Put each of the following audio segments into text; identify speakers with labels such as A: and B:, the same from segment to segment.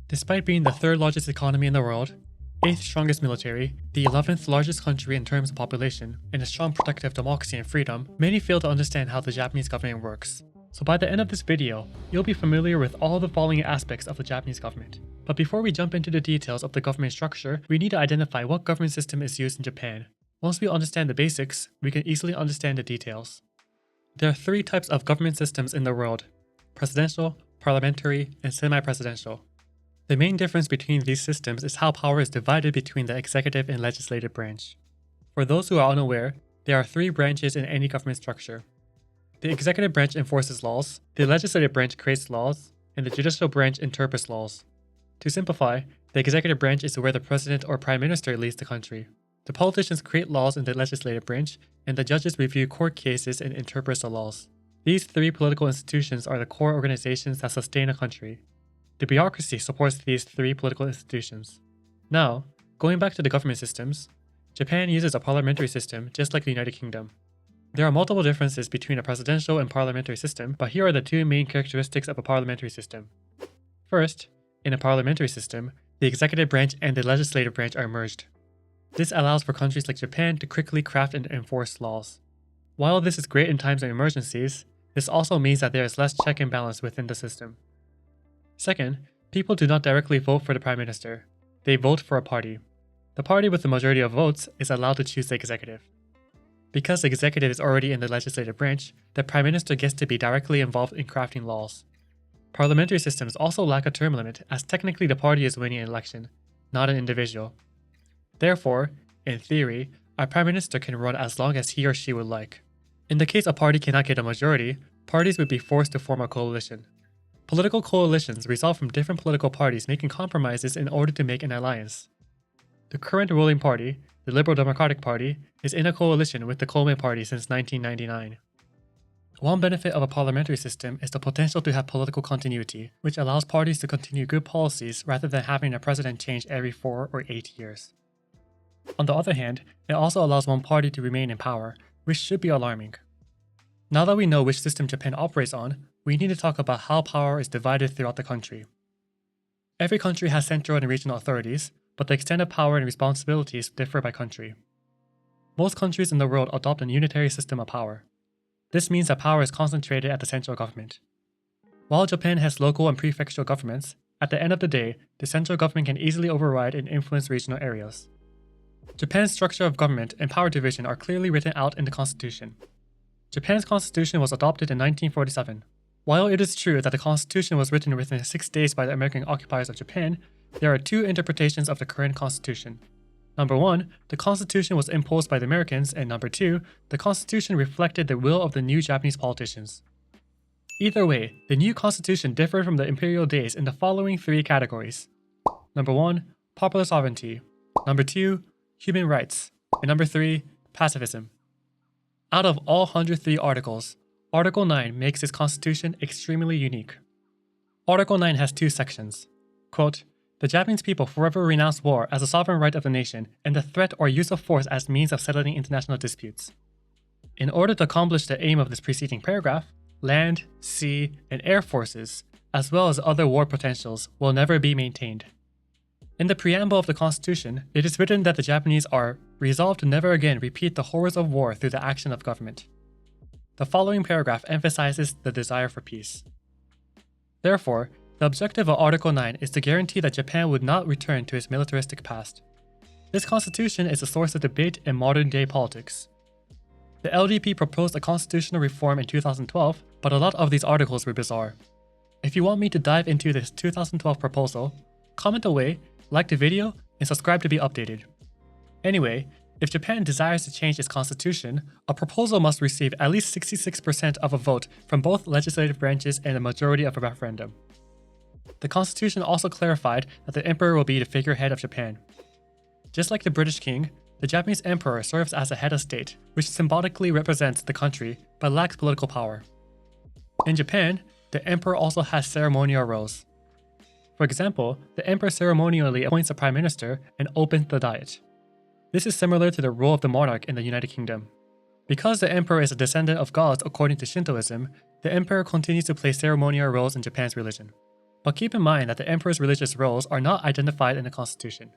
A: Despite being the third largest economy in the world, 8th strongest military, the 11th largest country in terms of population, and a strong protector of democracy and freedom, many fail to understand how the Japanese government works. So by the end of this video, you'll be familiar with all the following aspects of the Japanese government. But before we jump into the details of the government structure, we need to identify what government system is used in Japan. Once we understand the basics, we can easily understand the details. There are 3 types of government systems in the world: presidential, parliamentary, and semi-presidential. The main difference between these systems is how power is divided between the executive and legislative branch. For those who are unaware, there are 3 branches in any government structure. The executive branch enforces laws, the legislative branch creates laws, and the judicial branch interprets laws. To simplify, the executive branch is where the president or prime minister leads the country. The politicians create laws in the legislative branch, and the judges review court cases and interpret the laws. These 3 political institutions are the core organizations that sustain a country. The bureaucracy supports these 3 political institutions. Now, going back to the government systems, Japan uses a parliamentary system just like the United Kingdom. There are multiple differences between a presidential and parliamentary system, but here are the 2 main characteristics of a parliamentary system. First, in a parliamentary system, the executive branch and the legislative branch are merged. This allows for countries like Japan to quickly craft and enforce laws. While this is great in times of emergencies, this also means that there is less check and balance within the system. Second, people do not directly vote for the prime minister. They vote for a party. The party with the majority of votes is allowed to choose the executive. Because the executive is already in the legislative branch, the prime minister gets to be directly involved in crafting laws. Parliamentary systems also lack a term limit, as technically the party is winning an election, not an individual. Therefore, in theory, a prime minister can run as long as he or she would like. In the case a party cannot get a majority, parties would be forced to form a coalition. Political coalitions result from different political parties making compromises in order to make an alliance. The current ruling party, the Liberal Democratic Party, is in a coalition with the Komeito Party since 1999. One benefit of a parliamentary system is the potential to have political continuity, which allows parties to continue good policies rather than having a president change every 4 or 8 years. On the other hand, it also allows one party to remain in power, which should be alarming. Now that we know which system Japan operates on, we need to talk about how power is divided throughout the country. Every country has central and regional authorities, but the extent of power and responsibilities differ by country. Most countries in the world adopt a unitary system of power. This means that power is concentrated at the central government. While Japan has local and prefectural governments, at the end of the day, the central government can easily override and influence regional areas. Japan's structure of government and power division are clearly written out in the Constitution. Japan's Constitution was adopted in 1947. While it is true that the Constitution was written within 6 days by the American occupiers of Japan, there are 2 interpretations of the current Constitution. Number 1, the Constitution was imposed by the Americans, and number 2, the Constitution reflected the will of the new Japanese politicians. Either way, the new Constitution differed from the imperial days in the following 3 categories. Number 1, popular sovereignty. Number 2, human rights. And number 3, pacifism. Out of all 103 articles, Article 9 makes this constitution extremely unique. Article 9 has 2 sections. Quote, "The Japanese people forever renounce war as a sovereign right of the nation and the threat or use of force as means of settling international disputes." In order to accomplish the aim of this preceding paragraph, land, sea, and air forces, as well as other war potentials, will never be maintained. In the preamble of the Constitution, it is written that the Japanese are resolved to never again repeat the horrors of war through the action of government. The following paragraph emphasizes the desire for peace. Therefore, the objective of Article 9 is to guarantee that Japan would not return to its militaristic past. This constitution is a source of debate in modern-day politics. The LDP proposed a constitutional reform in 2012, but a lot of these articles were bizarre. If you want me to dive into this 2012 proposal, comment away, like the video, and subscribe to be updated. Anyway, if Japan desires to change its constitution, a proposal must receive at least 66% of a vote from both legislative branches and a majority of a referendum. The constitution also clarified that the emperor will be the figurehead of Japan. Just like the British king, the Japanese emperor serves as a head of state, which symbolically represents the country but lacks political power. In Japan, the emperor also has ceremonial roles. For example, the emperor ceremonially appoints a prime minister and opens the diet. This is similar to the role of the monarch in the United Kingdom. Because the emperor is a descendant of gods according to Shintoism, the emperor continues to play ceremonial roles in Japan's religion. But keep in mind that the emperor's religious roles are not identified in the constitution.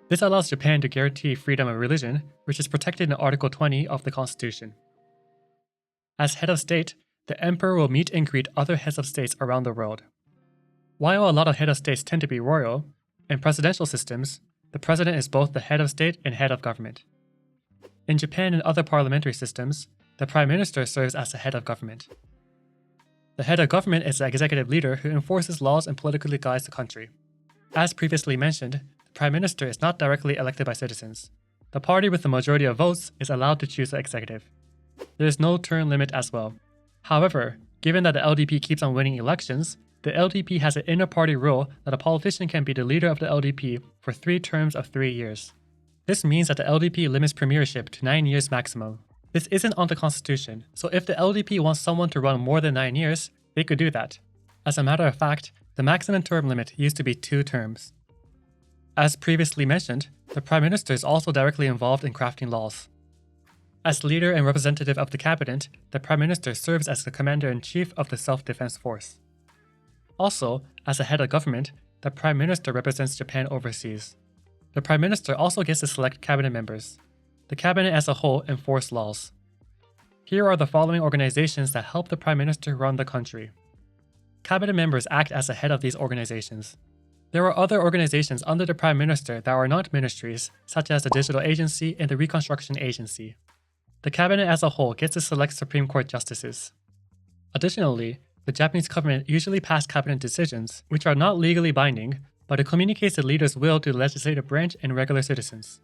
A: This allows Japan to guarantee freedom of religion, which is protected in Article 20 of the constitution. As head of state, the emperor will meet and greet other heads of states around the world. While a lot of head of states tend to be royal, in presidential systems, the president is both the head of state and head of government. In Japan and other parliamentary systems, the prime minister serves as the head of government. The head of government is the executive leader who enforces laws and politically guides the country. As previously mentioned, the prime minister is not directly elected by citizens. The party with the majority of votes is allowed to choose the executive. There is no term limit as well. However, given that the LDP keeps on winning elections, the LDP has an inner party rule that a politician can be the leader of the LDP for 3 terms of 3 years. This means that the LDP limits premiership to 9 years maximum. This isn't on the constitution, so if the LDP wants someone to run more than 9 years, they could do that. As a matter of fact, the maximum term limit used to be 2 terms. As previously mentioned, the Prime Minister is also directly involved in crafting laws. As leader and representative of the cabinet, the Prime Minister serves as the commander-in-chief of the self-defense force. Also, as a head of government, the Prime Minister represents Japan overseas. The Prime Minister also gets to select cabinet members. The cabinet as a whole enforce laws. Here are the following organizations that help the Prime Minister run the country. Cabinet members act as the head of these organizations. There are other organizations under the Prime Minister that are not ministries, such as the Digital Agency and the Reconstruction Agency. The cabinet as a whole gets to select Supreme Court justices. Additionally, the Japanese government usually passes cabinet decisions, which are not legally binding, but it communicates the leader's will to the legislative branch and regular citizens.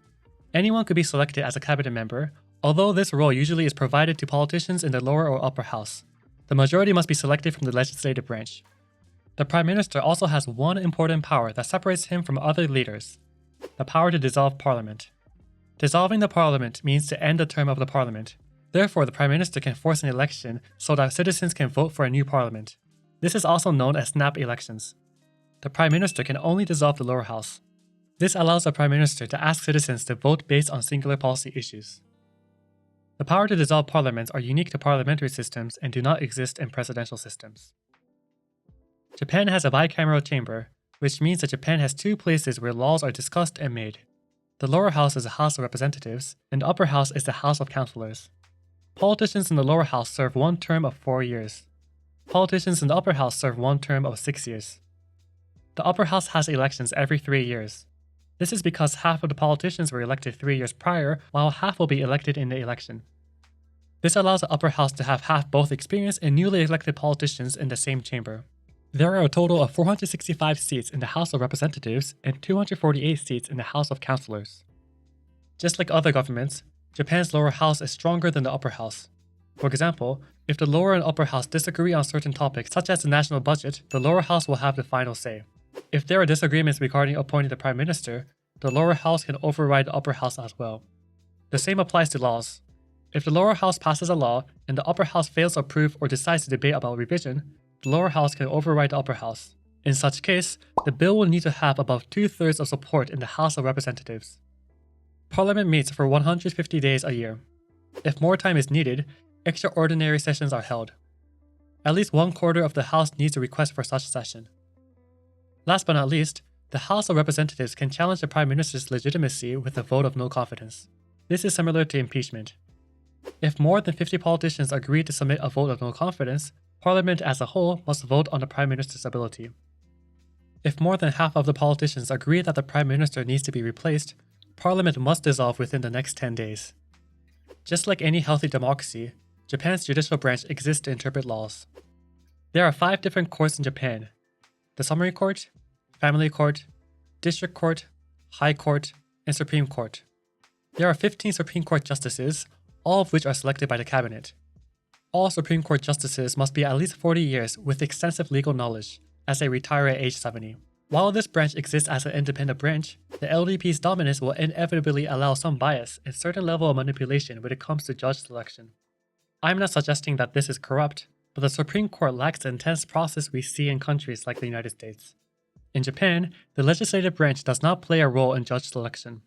A: Anyone could be selected as a cabinet member, although this role usually is provided to politicians in the lower or upper house. The majority must be selected from the legislative branch. The Prime Minister also has one important power that separates him from other leaders: the power to dissolve Parliament. Dissolving the Parliament means to end the term of the Parliament. Therefore, the Prime Minister can force an election so that citizens can vote for a new Parliament. This is also known as snap elections. The Prime Minister can only dissolve the lower house. This allows the Prime Minister to ask citizens to vote based on singular policy issues. The power to dissolve parliaments are unique to parliamentary systems and do not exist in presidential systems. Japan has a bicameral chamber, which means that Japan has 2 places where laws are discussed and made. The lower house is the House of Representatives, and the upper house is the House of Councillors. Politicians in the lower house serve 1 term of 4 years. Politicians in the upper house serve 1 term of 6 years. The upper house has elections every 3 years. This is because half of the politicians were elected 3 years prior, while half will be elected in the election. This allows the upper house to have half both experienced and newly elected politicians in the same chamber. There are a total of 465 seats in the House of Representatives and 248 seats in the House of Councillors. Just like other governments, Japan's lower house is stronger than the upper house. For example, if the lower and upper house disagree on certain topics such as the national budget, the lower house will have the final say. If there are disagreements regarding appointing the Prime Minister, the lower house can override the upper house as well. The same applies to laws. If the lower house passes a law and the upper house fails to approve or decides to debate about revision, the lower house can override the upper house. In such case, the bill will need to have above 2/3 of support in the House of Representatives. Parliament meets for 150 days a year. If more time is needed, extraordinary sessions are held. At least 1/4 of the House needs a request for such session. Last but not least, the House of Representatives can challenge the Prime Minister's legitimacy with a vote of no confidence. This is similar to impeachment. If more than 50 politicians agree to submit a vote of no confidence, Parliament as a whole must vote on the Prime Minister's ability. If more than half of the politicians agree that the Prime Minister needs to be replaced, Parliament must dissolve within the next 10 days. Just like any healthy democracy, Japan's judicial branch exists to interpret laws. There are 5 different courts in Japan: the Summary Court, Family Court, District Court, High Court, and Supreme Court. There are 15 Supreme Court justices, all of which are selected by the cabinet. All Supreme Court justices must be at least 40 years with extensive legal knowledge, as they retire at age 70. While this branch exists as an independent branch, the LDP's dominance will inevitably allow some bias and certain level of manipulation when it comes to judge selection. I'm not suggesting that this is corrupt, but the Supreme Court lacks the intense process we see in countries like the United States. In Japan, the legislative branch does not play a role in judge selection.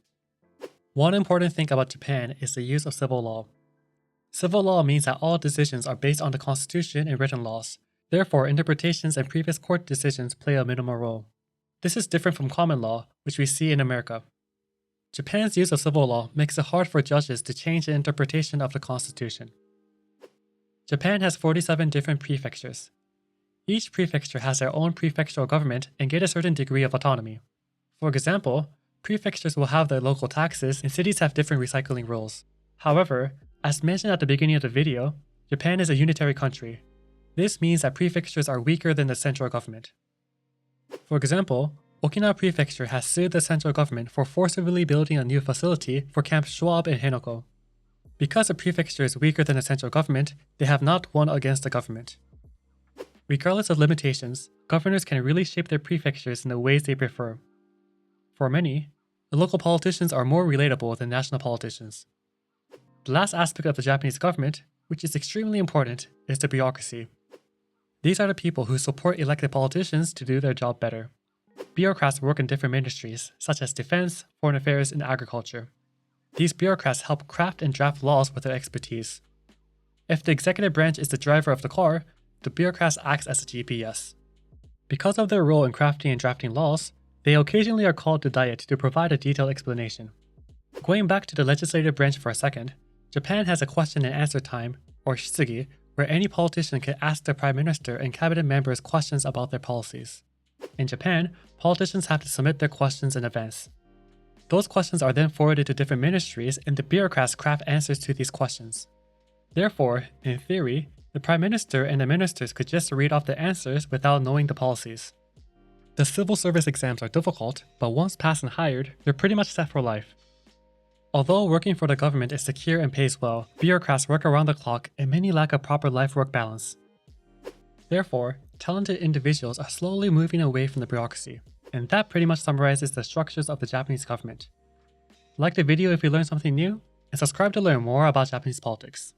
A: One important thing about Japan is the use of civil law. Civil law means that all decisions are based on the constitution and written laws. Therefore, interpretations and previous court decisions play a minimal role. This is different from common law, which we see in America. Japan's use of civil law makes it hard for judges to change the interpretation of the Constitution. Japan has 47 different prefectures. Each prefecture has their own prefectural government and get a certain degree of autonomy. For example, prefectures will have their local taxes and cities have different recycling rules. However, as mentioned at the beginning of the video, Japan is a unitary country. This means that prefectures are weaker than the central government. For example, Okinawa Prefecture has sued the central government for forcibly building a new facility for Camp Schwab in Henoko. Because the prefecture is weaker than the central government, they have not won against the government. Regardless of limitations, governors can really shape their prefectures in the ways they prefer. For many, the local politicians are more relatable than national politicians. The last aspect of the Japanese government, which is extremely important, is the bureaucracy. These are the people who support elected politicians to do their job better. Bureaucrats work in different ministries, such as defense, foreign affairs, and agriculture. These bureaucrats help craft and draft laws with their expertise. If the executive branch is the driver of the car, the bureaucrats act as a GPS. Because of their role in crafting and drafting laws, they occasionally are called to Diet to provide a detailed explanation. Going back to the legislative branch for a second, Japan has a question and answer time, or shitsugi, where any politician can ask the Prime Minister and cabinet members questions about their policies. In Japan, politicians have to submit their questions in advance. Those questions are then forwarded to different ministries and the bureaucrats craft answers to these questions. Therefore, in theory, the Prime Minister and the ministers could just read off the answers without knowing the policies. The civil service exams are difficult, but once passed and hired, they're pretty much set for life. Although working for the government is secure and pays well, bureaucrats work around the clock and many lack a proper life-work balance. Therefore, talented individuals are slowly moving away from the bureaucracy, and that pretty much summarizes the structures of the Japanese government. Like the video if you learned something new, and subscribe to learn more about Japanese politics.